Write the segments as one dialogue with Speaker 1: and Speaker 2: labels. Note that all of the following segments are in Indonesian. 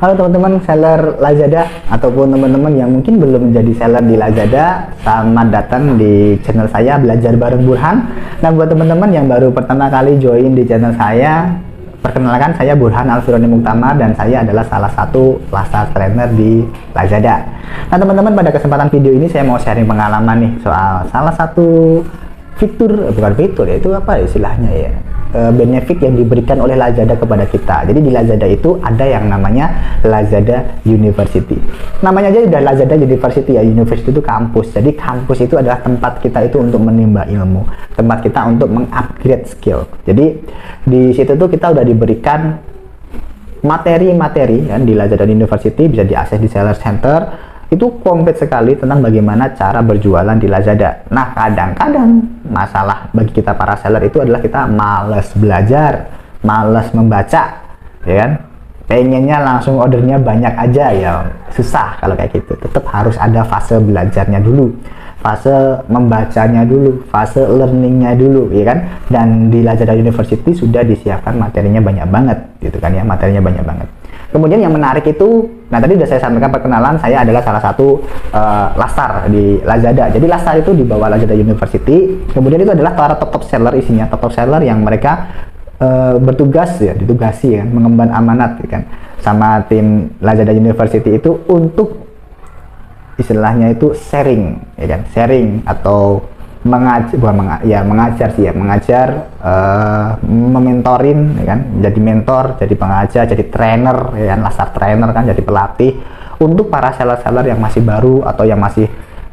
Speaker 1: Halo teman-teman seller Lazada ataupun teman-teman yang mungkin belum menjadi seller di Lazada, selamat datang di channel saya Belajar Bareng Burhan. Nah, buat teman-teman yang baru pertama kali join di channel saya, perkenalkan saya Burhan Alfironi Muktama dan saya adalah salah satu Lastar trainer di Lazada. Nah teman-teman, pada kesempatan video ini saya mau sharing pengalaman nih soal salah satu fitur, bukan fitur ya, itu apa istilahnya ya, benefit yang diberikan oleh Lazada kepada kita. Jadi di Lazada itu ada yang namanya Lazada University. Namanya aja udah Lazada University ya, University itu kampus. Jadi kampus itu adalah tempat kita itu untuk menimba ilmu, tempat kita untuk mengupgrade skill. Jadi di situ tuh kita udah diberikan materi-materi kan di Lazada University, bisa diakses di Seller Center. Itu komplit sekali tentang bagaimana cara berjualan di Lazada. Nah, kadang-kadang masalah bagi kita para seller itu adalah kita males belajar, males membaca, ya kan? Pengennya langsung ordernya banyak aja, ya susah kalau kayak gitu. Tetap harus ada fase belajarnya dulu, fase membacanya dulu, fase learningnya dulu, ya kan? Dan di Lazada University sudah disiapkan materinya banyak banget, gitu kan ya, materinya banyak banget. Kemudian yang menarik itu, nah tadi sudah saya sampaikan perkenalan, saya adalah salah satu Lastar di Lazada. Jadi Lastar itu di bawah Lazada University. Kemudian itu adalah para top seller, isinya top seller yang mereka bertugas ya, ditugasi ya, mengemban amanat ya kan, sama tim Lazada University itu untuk istilahnya itu sharing, ya kan, sharing atau mengajar sih ya, mementorin ya kan, jadi mentor, jadi pengajar, jadi trainer ya kan, Lastar trainer kan, jadi pelatih untuk para seller-seller yang masih baru atau yang masih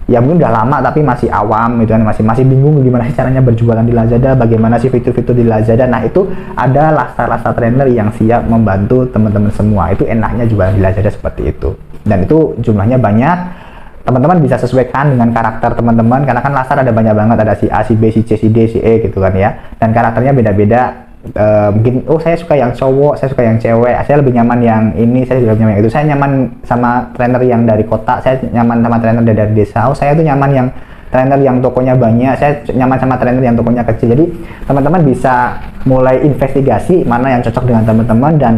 Speaker 1: mungkin udah lama tapi masih awam gitu kan, masih bingung gimana sih caranya berjualan di Lazada, bagaimana sih fitur-fitur di Lazada. Nah, itu ada Lastar trainer yang siap membantu teman-teman semua. Itu enaknya jualan di Lazada seperti itu, dan itu jumlahnya banyak. Teman-teman bisa sesuaikan dengan karakter teman-teman, karena kan Lastar ada banyak banget, ada si A, si B, si C, si D, si E gitu kan ya, dan karakternya beda-beda. Mungkin saya suka yang cowok, saya suka yang cewek, saya lebih nyaman yang ini, saya juga nyaman yang itu, saya nyaman sama trainer yang dari kota, saya nyaman sama trainer dari desa, saya tuh nyaman yang trainer yang tokonya banyak, saya nyaman sama trainer yang tokonya kecil. Jadi teman-teman bisa mulai investigasi mana yang cocok dengan teman-teman, dan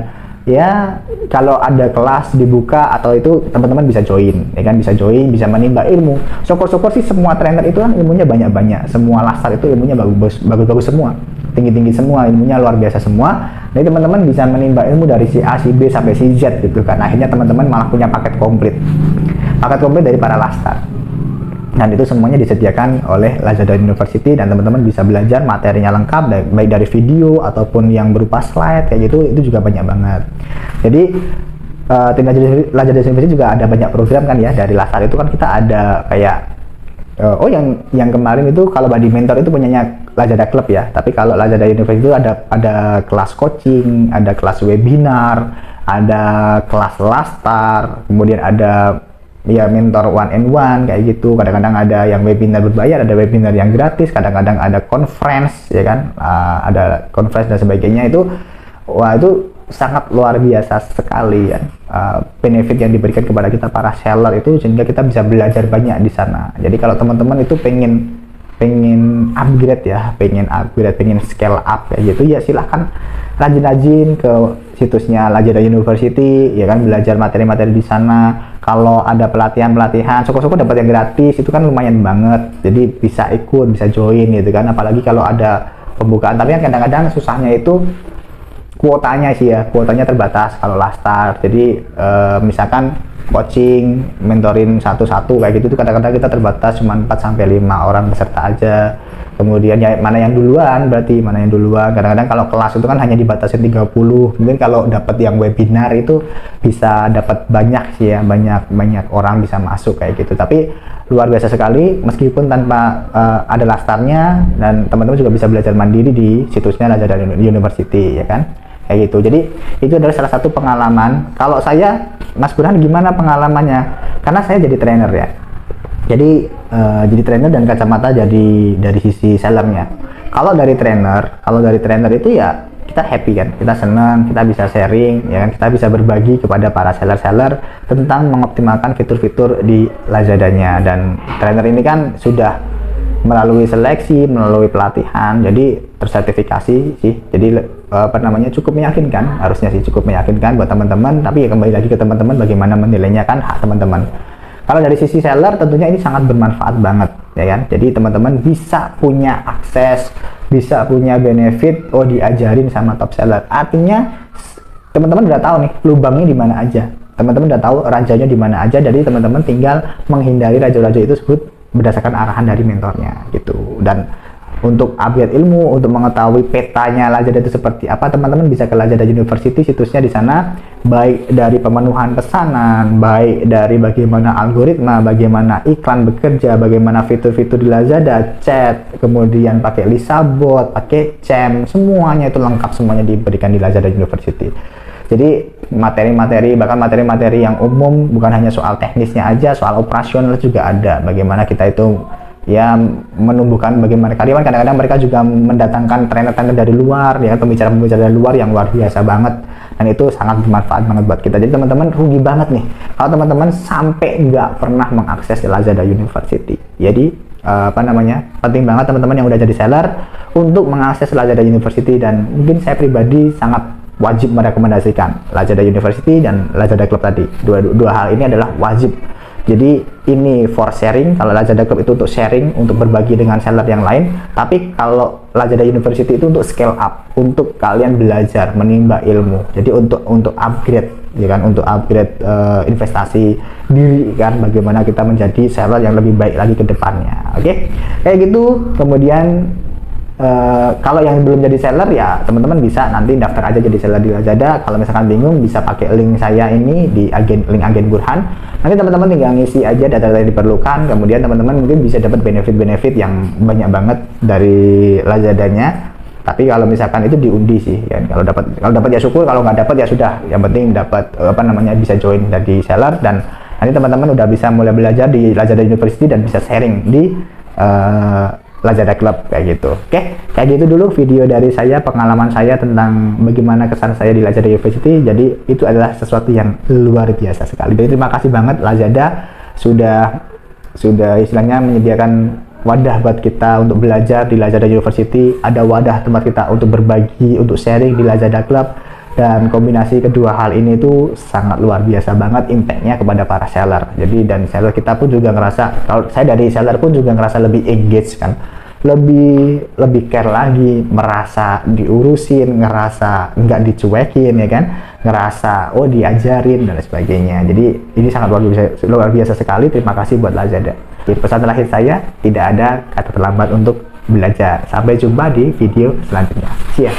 Speaker 1: ya kalau ada kelas dibuka atau itu teman-teman bisa join ya kan, bisa join, bisa menimba ilmu. Syukur-syukur sih semua trainer itu kan ilmunya banyak-banyak, semua Lastar itu ilmunya bagus-bagus semua, tinggi-tinggi semua, ilmunya luar biasa semua. Jadi teman-teman bisa menimba ilmu dari si A, si B sampai si Z gitu kan. Akhirnya teman-teman malah punya paket komplit dari para Lastar. Dan itu semuanya disediakan oleh Lazada University, dan teman-teman bisa belajar materinya lengkap, baik dari video ataupun yang berupa slide kayak gitu, itu juga banyak banget. Jadi tim Lazada University juga ada banyak program kan ya. Dari Lastar itu kan kita ada kayak yang kemarin itu kalau body mentor itu punyanya Lazada Club ya, tapi kalau Lazada University itu ada kelas coaching, ada kelas webinar, ada kelas Lastar, kemudian ada ya mentor one and one kayak gitu. Kadang-kadang ada yang webinar berbayar, ada webinar yang gratis, kadang-kadang ada conference ya kan, ada conference dan sebagainya. Itu wah, itu sangat luar biasa sekali ya, benefit yang diberikan kepada kita para seller itu, sehingga kita bisa belajar banyak di sana. Jadi kalau teman-teman itu pengen upgrade ya, pengen scale up kayak gitu ya, silahkan rajin-rajin ke situsnya Lazada University ya kan, belajar materi-materi di sana. Kalau ada pelatihan, syukur-syukur dapat yang gratis, itu kan lumayan banget. Jadi bisa ikut, bisa join gitu kan, apalagi kalau ada pembukaan. Tapi kan kadang-kadang susahnya itu kuotanya sih ya, kuotanya terbatas kalau Lastar. Jadi misalkan coaching, mentorin satu-satu kayak gitu tuh kadang-kadang kita terbatas cuma 4-5 orang peserta aja. Kemudian ya mana yang duluan, kadang-kadang kalau kelas itu kan hanya dibatasi 30. Mungkin kalau dapat yang webinar itu bisa dapat banyak sih ya, banyak orang bisa masuk kayak gitu. Tapi luar biasa sekali, meskipun tanpa ada Lastarnya, dan teman-teman juga bisa belajar mandiri di situsnya Lazada University ya kan, kayak gitu. Jadi itu adalah salah satu pengalaman. Kalau saya, Mas Burhan, gimana pengalamannya? Karena saya jadi trainer ya, jadi trainer dan kacamata jadi dari sisi sellernya. Kalau dari trainer itu ya kita happy kan, kita senang, kita bisa sharing ya kan, kita bisa berbagi kepada para seller tentang mengoptimalkan fitur-fitur di Lazadanya. Dan trainer ini kan sudah melalui seleksi, melalui pelatihan, jadi tersertifikasi sih. Jadi cukup meyakinkan, harusnya sih cukup meyakinkan buat teman-teman. Tapi ya kembali lagi ke teman-teman bagaimana menilainya, kan hak teman-teman. Kalau dari sisi seller tentunya ini sangat bermanfaat banget ya kan. Jadi teman-teman bisa punya akses, bisa punya benefit, diajarin sama top seller. Artinya teman-teman udah tahu nih lubangnya di mana aja. Teman-teman udah tahu rajanya di mana aja. Jadi teman-teman tinggal menghindari raja-raja itu tersebut berdasarkan arahan dari mentornya gitu. Dan untuk upgrade ilmu, untuk mengetahui petanya Lazada itu seperti apa, teman-teman bisa ke Lazada University. Situsnya di sana, baik dari pemenuhan pesanan, baik dari bagaimana algoritma, bagaimana iklan bekerja, bagaimana fitur-fitur di Lazada, chat, kemudian pakai Lisa Bot, pakai CEM, semuanya itu lengkap, semuanya diberikan di Lazada University. Jadi materi-materi, bahkan materi-materi yang umum, bukan hanya soal teknisnya aja, soal operasional juga ada. Bagaimana kita itu ya menumbuhkan bagaimana karyawan. Kadang-kadang mereka juga mendatangkan trainer-trainer dari luar, ya pembicara-pembicara dari luar yang luar biasa banget, dan itu sangat bermanfaat banget buat kita. Jadi teman-teman rugi banget nih kalau teman-teman sampai nggak pernah mengakses Lazada University. Jadi penting banget teman-teman yang udah jadi seller untuk mengakses Lazada University. Dan mungkin saya pribadi sangat wajib merekomendasikan Lazada University dan Lazada Club tadi. Dua hal ini adalah wajib. Jadi ini for sharing. Kalau Lazada Club itu untuk sharing, untuk berbagi dengan seller yang lain. Tapi kalau Lazada University itu untuk scale up, untuk kalian belajar, menimba ilmu. Jadi untuk upgrade, ya kan, untuk upgrade investasi diri kan, bagaimana kita menjadi seller yang lebih baik lagi ke depannya. Oke, kayak gitu. Kemudian kalau yang belum jadi seller ya teman-teman bisa nanti daftar aja jadi seller di Lazada. Kalau misalkan bingung bisa pakai link saya ini di link agen Burhan. Nanti teman-teman tinggal ngisi aja data-data yang diperlukan. Kemudian teman-teman mungkin bisa dapat benefit-benefit yang banyak banget dari Lazadanya. Tapi kalau misalkan itu diundi sih kan. Kalau dapat ya syukur, kalau nggak dapat ya sudah. Yang penting dapat bisa join dari seller. Dan nanti teman-teman udah bisa mulai belajar di Lazada University dan bisa sharing di Lazada Club kayak gitu. Oke, kayak gitu dulu video dari saya, pengalaman saya tentang bagaimana kesan saya di Lazada University. Jadi itu adalah sesuatu yang luar biasa sekali. Jadi terima kasih banget Lazada sudah istilahnya menyediakan wadah buat kita untuk belajar di Lazada University. Ada wadah tempat kita untuk berbagi, untuk sharing di Lazada Club. Dan kombinasi kedua hal ini itu sangat luar biasa banget impact-nya kepada para seller. Jadi dan seller kita pun juga ngerasa, kalau saya dari seller pun juga ngerasa lebih engage kan, lebih care lagi, merasa diurusin, ngerasa nggak dicuekin ya kan, ngerasa diajarin dan sebagainya. Jadi ini sangat luar biasa sekali. Terima kasih buat Lazada. Jadi pesan terakhir saya, tidak ada kata terlambat untuk belajar. Sampai jumpa di video selanjutnya. See ya.